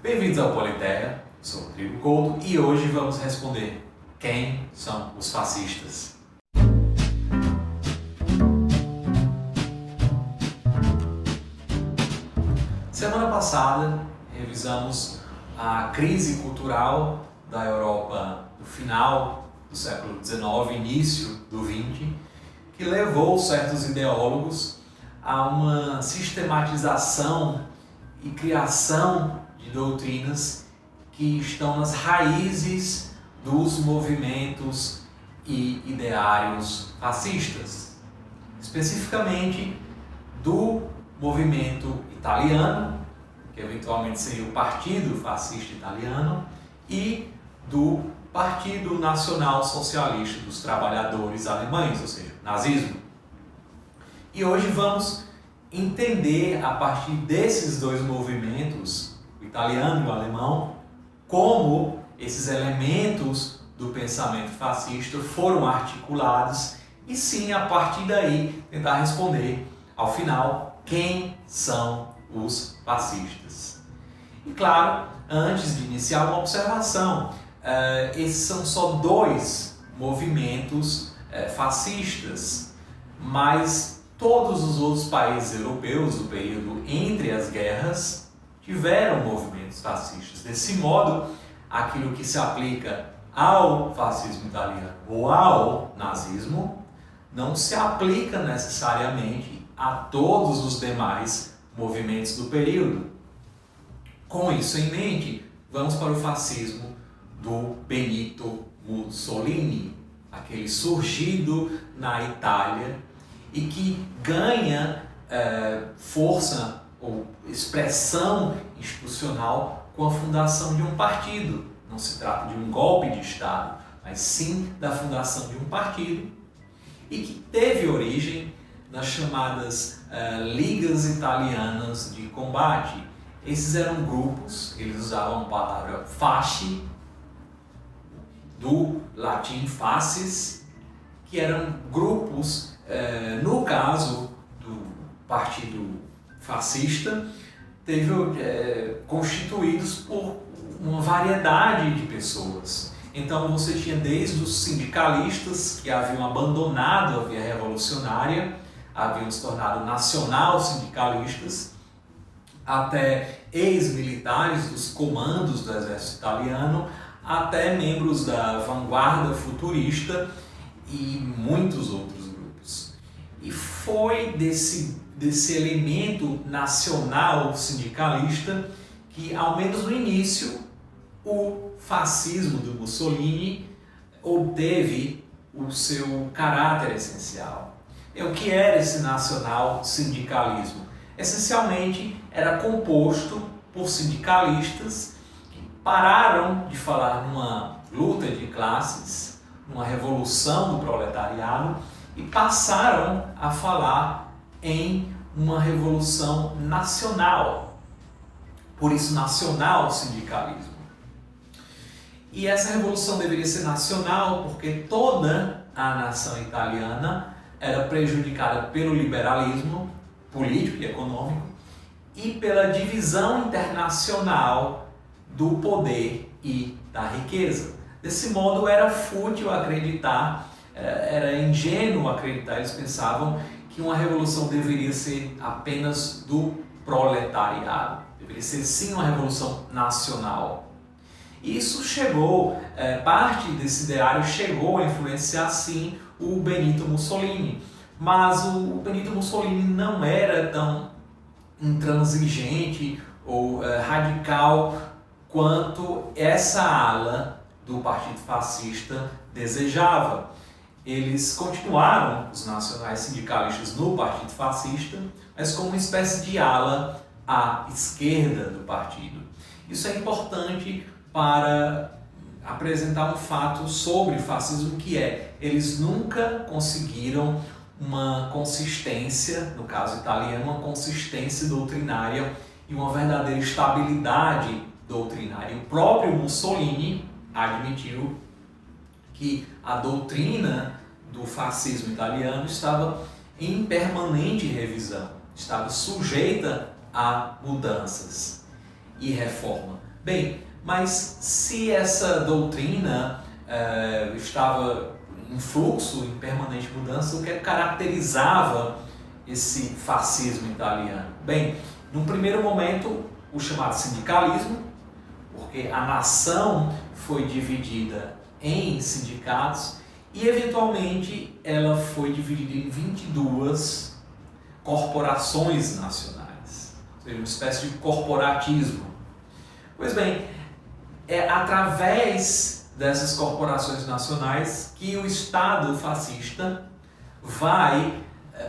Bem-vindos ao Politeia, sou o Rodrigo Couto e hoje vamos responder quem são os fascistas. Semana passada revisamos a crise cultural da Europa do final do século XIX, início do XX, que levou certos ideólogos a uma sistematização e criação de doutrinas que estão nas raízes dos movimentos e ideários fascistas, especificamente do movimento italiano, que eventualmente seria o Partido Fascista Italiano, e do Partido Nacional Socialista dos Trabalhadores Alemães, ou seja, nazismo. E hoje vamos entender, a partir desses dois movimentos, o italiano e o alemão, como esses elementos do pensamento fascista foram articulados e sim, a partir daí, tentar responder, ao final, quem são os fascistas. E claro, antes de iniciar uma observação, esses são só dois movimentos fascistas, mas todos os outros países europeus do período entre as guerras tiveram movimentos fascistas. Desse modo, aquilo que se aplica ao fascismo italiano ou ao nazismo não se aplica necessariamente a todos os demais movimentos do período. Com isso em mente, vamos para o fascismo do Benito Mussolini, aquele surgido na Itália e que ganha força ou expressão institucional com a fundação de um partido. Não se trata de um golpe de Estado, mas sim da fundação de um partido e que teve origem nas chamadas Ligas Italianas de Combate. Esses eram grupos, eles usavam a palavra fasci, do latim fasces, que eram grupos, no caso do Partido Fascista, constituídos por uma variedade de pessoas. Então você tinha desde os sindicalistas que haviam abandonado a via revolucionária, haviam se tornado nacional-sindicalistas, até ex-militares dos comandos do exército italiano, até membros da vanguarda futurista e muitos outros grupos. E foi desse elemento nacional sindicalista que, ao menos no início, o fascismo do Mussolini obteve o seu caráter essencial. O que era esse nacional sindicalismo? Essencialmente era composto por sindicalistas que pararam de falar numa luta de classes, numa revolução do proletariado e passaram a falar em uma revolução nacional. Por isso, nacional sindicalismo. E essa revolução deveria ser nacional porque toda a nação italiana era prejudicada pelo liberalismo político e econômico e pela divisão internacional do poder e da riqueza. Desse modo, era fútil acreditar, era ingênuo acreditar, eles pensavam que uma revolução deveria ser apenas do proletariado, deveria ser sim uma revolução nacional. Isso chegou, parte desse ideário chegou a influenciar sim o Benito Mussolini, mas o Benito Mussolini não era tão intransigente ou radical quanto essa ala do Partido Fascista desejava. Eles continuaram, os nacionais sindicalistas, no Partido Fascista, mas como uma espécie de ala à esquerda do partido. Isso é importante para apresentar um fato sobre o fascismo, que é, eles nunca conseguiram uma consistência, no caso italiano, uma consistência doutrinária e uma verdadeira estabilidade doutrinária. O próprio Mussolini admitiu que a doutrina do fascismo italiano estava em permanente revisão, estava sujeita a mudanças. e reforma. Bem, mas se essa doutrina estava em fluxo, em permanente mudança, o que caracterizava esse fascismo italiano? Bem, num primeiro momento, o chamado sindicalismo, porque a nação foi dividida em sindicatos e, eventualmente, ela foi dividida em 22 corporações nacionais, ou seja, uma espécie de corporatismo. Pois bem, é através dessas corporações nacionais que o Estado fascista vai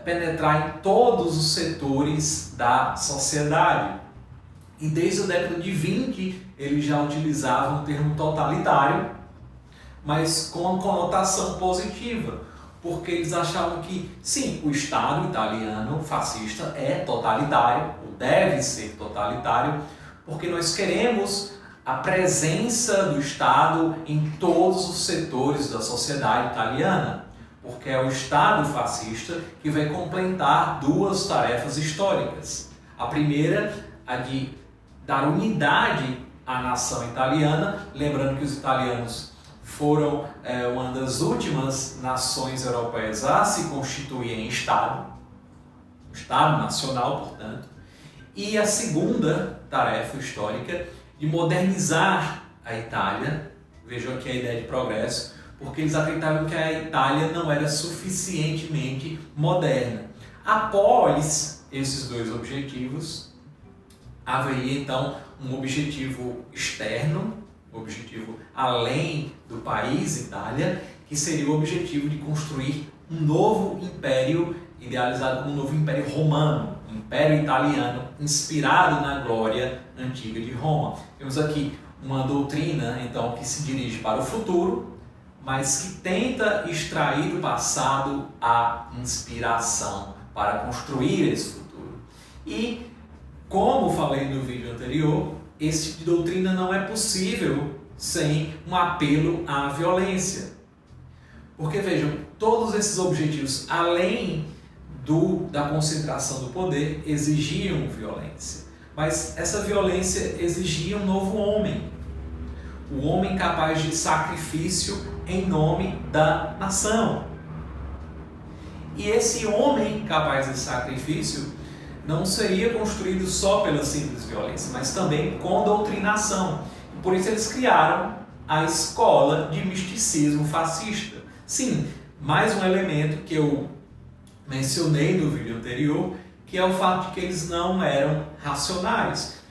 penetrar em todos os setores da sociedade. E desde a década de 20 eles já utilizavam o termo totalitário, mas com uma conotação positiva, porque eles achavam que, sim, o Estado italiano fascista é totalitário, ou deve ser totalitário, porque nós queremos a presença do Estado em todos os setores da sociedade italiana, porque é o Estado fascista que vai completar duas tarefas históricas. A primeira, a de dar unidade à nação italiana, lembrando que os italianos foram uma das últimas nações europeias a se constituir em Estado, um Estado nacional, portanto. E a segunda tarefa histórica, de modernizar a Itália. Vejam aqui a ideia de progresso, porque eles acreditavam que a Itália não era suficientemente moderna. Após esses dois objetivos, haveria então um objetivo externo, um objetivo além do país Itália, que seria o objetivo de construir um novo império, idealizado como um novo império romano, um império italiano inspirado na glória antiga de Roma. Temos aqui uma doutrina então que se dirige para o futuro, mas que tenta extrair do passado a inspiração para construir esse futuro. E, como falei no vídeo anterior, esse tipo de doutrina não é possível sem um apelo à violência. Porque, vejam, todos esses objetivos, além da concentração do poder, exigiam violência. Mas essa violência exigia um novo homem. O homem capaz de sacrifício em nome da nação. E esse homem capaz de sacrifício não seria construído só pela simples violência, mas também com doutrinação. Por isso eles criaram a escola de misticismo fascista. Sim, mais um elemento que eu mencionei no vídeo anterior, que é o fato de que eles não eram racionais,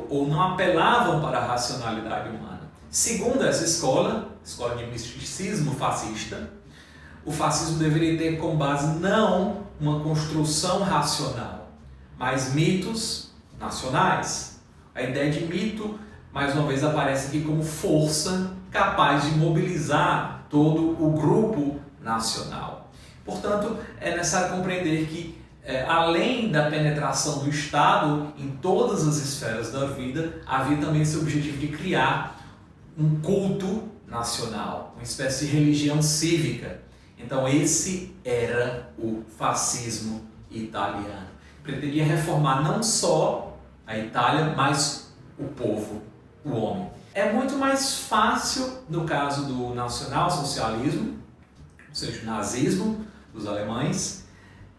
ou não apelavam para a racionalidade humana. Segundo essa escola de misticismo fascista, o fascismo deveria ter como base não uma construção racional, mas mitos nacionais. A ideia de mito, mais uma vez, aparece aqui como força capaz de mobilizar todo o grupo nacional. Portanto, é necessário compreender que, além da penetração do Estado em todas as esferas da vida, havia também esse objetivo de criar um culto nacional, uma espécie de religião cívica. Então, esse era o fascismo italiano. Pretendia reformar não só a Itália, mas o povo, o homem. É muito mais fácil, no caso do nacionalsocialismo, ou seja, o nazismo dos alemães,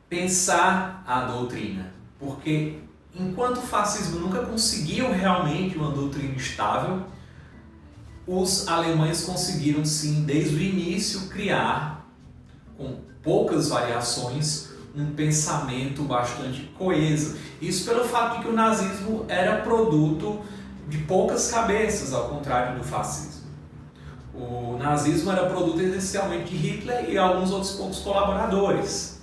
pensar a doutrina. Porque, enquanto o fascismo nunca conseguiu realmente uma doutrina estável, os alemães conseguiram, sim, desde o início, criar, com poucas variações, um pensamento bastante coeso. Isso pelo fato de que o nazismo era produto de poucas cabeças, ao contrário do fascismo. O nazismo era produto essencialmente de Hitler e alguns outros poucos colaboradores.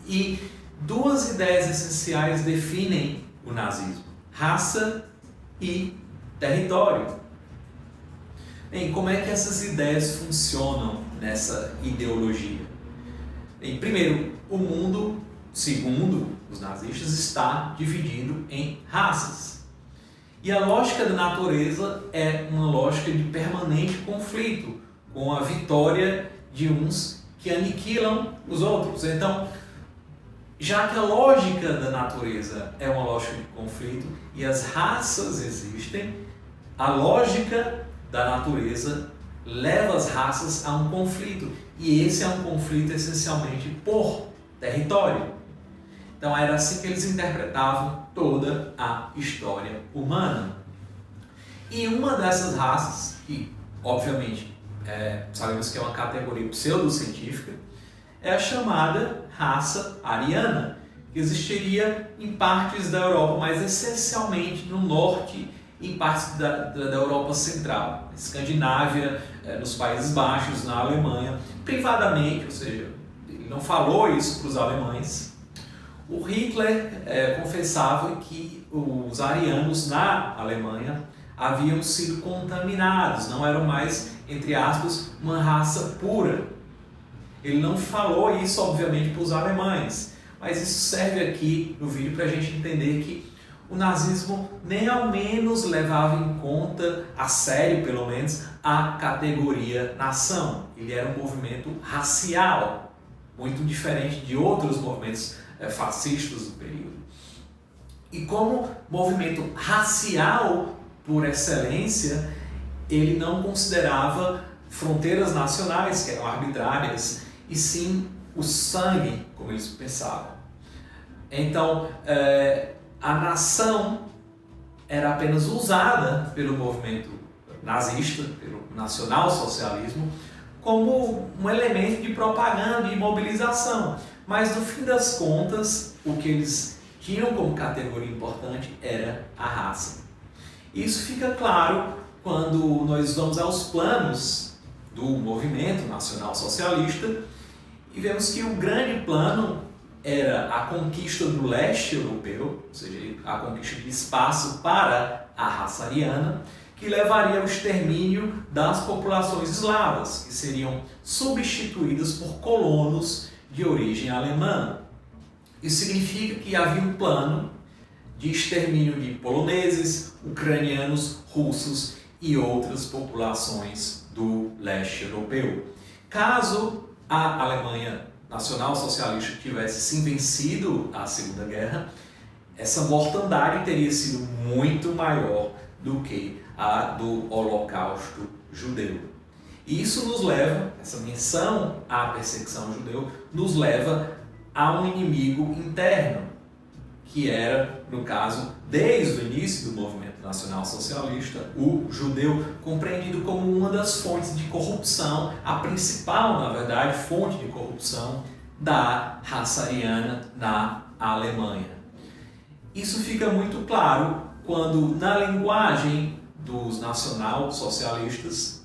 E duas ideias essenciais definem o nazismo: raça e território. Bem, como é que essas ideias funcionam nessa ideologia? Bem, primeiro, o mundo, segundo os nazistas, está dividido em raças. E a lógica da natureza é uma lógica de permanente conflito, com a vitória de uns que aniquilam os outros. Então, já que a lógica da natureza é uma lógica de conflito e as raças existem, a lógica da natureza leva as raças a um conflito. E esse é um conflito essencialmente por território. Então era assim que eles interpretavam toda a história humana. E uma dessas raças, que obviamente sabemos que é uma categoria pseudocientífica, é a chamada raça ariana, que existiria em partes da Europa, mas essencialmente no norte e em partes da Europa Central, na Escandinávia, nos Países Baixos, na Alemanha, privadamente, ou seja, ele não falou isso para os alemães. O Hitler confessava que os arianos na Alemanha haviam sido contaminados, não eram mais, entre aspas, uma raça pura. Ele não falou isso, obviamente, para os alemães, mas isso serve aqui no vídeo para a gente entender que o nazismo nem ao menos levava em conta, a sério pelo menos, a categoria nação. Ele era um movimento racial, muito diferente de outros movimentos fascistas do período. E como movimento racial por excelência, ele não considerava fronteiras nacionais, que eram arbitrárias, e sim o sangue, como eles pensavam. Então, a nação era apenas usada pelo movimento nazista, pelo nacionalsocialismo, como um elemento de propaganda e mobilização. Mas, no fim das contas, o que eles tinham como categoria importante era a raça. Isso fica claro quando nós vamos aos planos do movimento nacional-socialista e vemos que o grande plano era a conquista do leste europeu, ou seja, a conquista de espaço para a raça ariana, que levaria ao extermínio das populações eslavas, que seriam substituídas por colonos de origem alemã. Isso significa que havia um plano de extermínio de poloneses, ucranianos, russos e outras populações do leste europeu. Caso a Alemanha nacional-socialista tivesse sim vencido a Segunda Guerra, essa mortandade teria sido muito maior do que a do Holocausto judeu. E isso nos leva, essa menção à perseguição judeu, nos leva a um inimigo interno, que era, no caso, desde o início do movimento nacional-socialista, o judeu, compreendido como uma das fontes de corrupção, a principal, na verdade, fonte de corrupção da raça ariana na Alemanha. Isso fica muito claro quando, na linguagem dos nacional-socialistas,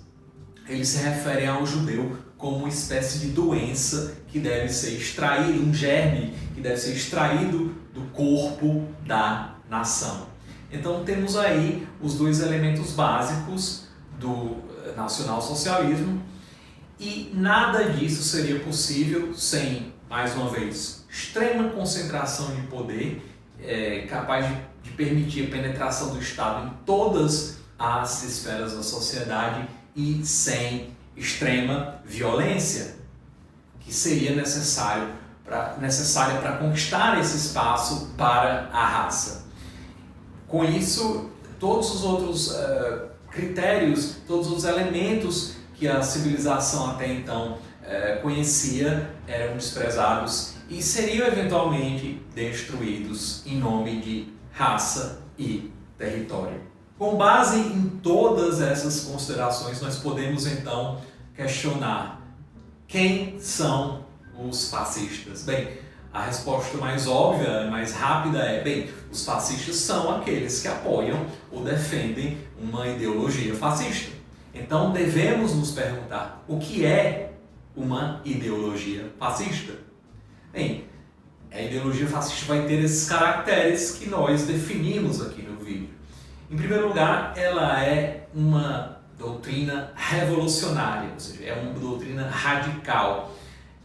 eles se referem ao judeu como uma espécie de doença que deve ser extraído, um germe que deve ser extraído do corpo da nação. Então temos aí os dois elementos básicos do nacionalsocialismo e nada disso seria possível sem, mais uma vez, extrema concentração de poder, capaz de permitir a penetração do Estado em todas as esferas da sociedade e sem extrema violência, que seria necessária para conquistar esse espaço para a raça. Com isso, todos os outros critérios, todos os elementos que a civilização até então conhecia eram desprezados e seriam eventualmente destruídos em nome de raça e território. Com base em todas essas considerações, nós podemos então questionar quem são os fascistas. Bem, a resposta mais óbvia, mais rápida é, os fascistas são aqueles que apoiam ou defendem uma ideologia fascista. Então devemos nos perguntar o que é uma ideologia fascista? Bem, a ideologia fascista vai ter esses caracteres que nós definimos aqui no vídeo. Em primeiro lugar, ela é uma doutrina revolucionária, ou seja, é uma doutrina radical.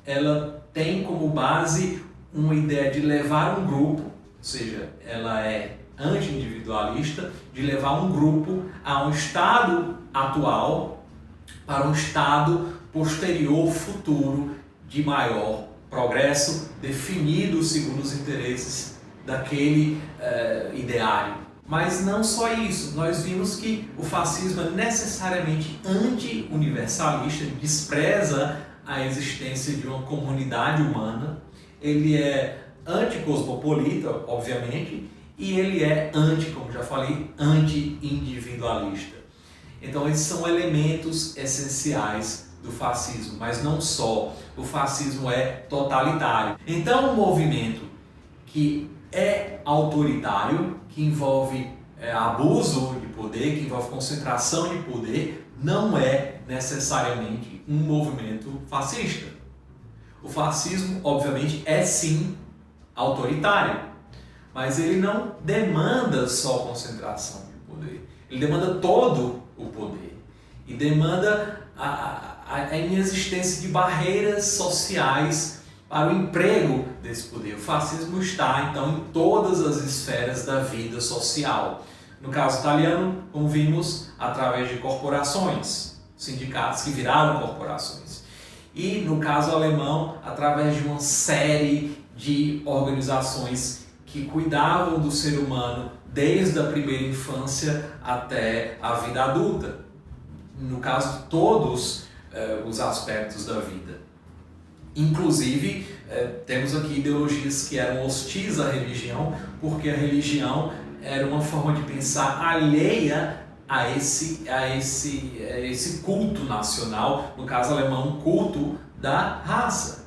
Ela tem como base uma ideia de levar um grupo, ou seja, ela é anti-individualista, de levar um grupo a um estado atual para um estado posterior, futuro, de maior progresso definido segundo os interesses daquele ideário. Mas não só isso, nós vimos que o fascismo é necessariamente anti-universalista, despreza a existência de uma comunidade humana, ele é anticosmopolita, obviamente, e ele é como já falei, anti-individualista. Então esses são elementos essenciais do fascismo, mas não só. O fascismo é totalitário. Então um movimento que é autoritário, que envolve abuso de poder, que envolve concentração de poder, não é necessariamente um movimento fascista. O fascismo, obviamente, é sim autoritário, mas ele não demanda só concentração de poder, ele demanda todo o poder e demanda a inexistência de barreiras sociais para o emprego desse poder. O fascismo está, então, em todas as esferas da vida social. No caso italiano, como vimos, através de corporações, sindicatos que viraram corporações. E no caso alemão, através de uma série de organizações que cuidavam do ser humano desde a primeira infância até a vida adulta. No caso, todos os aspectos da vida. Inclusive, temos aqui ideologias que eram hostis à religião, porque a religião era uma forma de pensar alheia a esse culto nacional, no caso alemão, um culto da raça.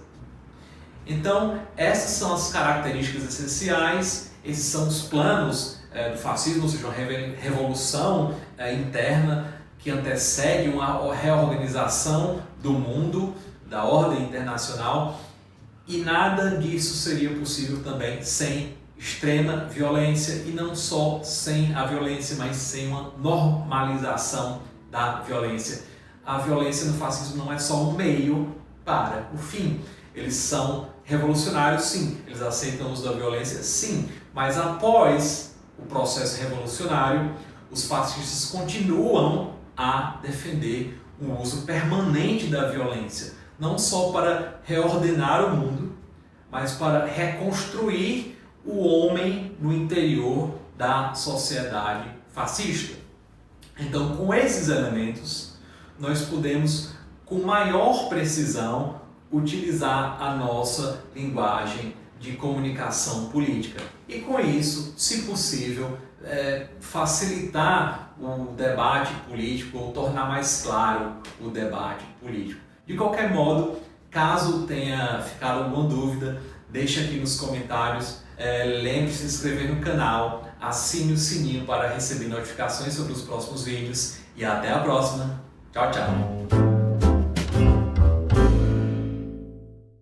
Então, essas são as características essenciais, esses são os planos do fascismo, ou seja, uma revolução interna que antecede uma reorganização do mundo, da ordem internacional, e nada disso seria possível também sem extrema violência, e não só sem a violência, mas sem uma normalização da violência. A violência no fascismo não é só um meio para o fim. Eles são revolucionários, sim, eles aceitam o uso da violência, sim, mas após o processo revolucionário, os fascistas continuam a defender o uso permanente da violência, não só para reordenar o mundo, mas para reconstruir o homem no interior da sociedade fascista. Então, com esses elementos, nós podemos, com maior precisão, utilizar a nossa linguagem de comunicação política. E com isso, se possível, facilitar o debate político ou tornar mais claro o debate político. De qualquer modo, caso tenha ficado alguma dúvida, deixe aqui nos comentários. Lembre-se de se inscrever no canal, assine o sininho para receber notificações sobre os próximos vídeos e até a próxima. Tchau, tchau!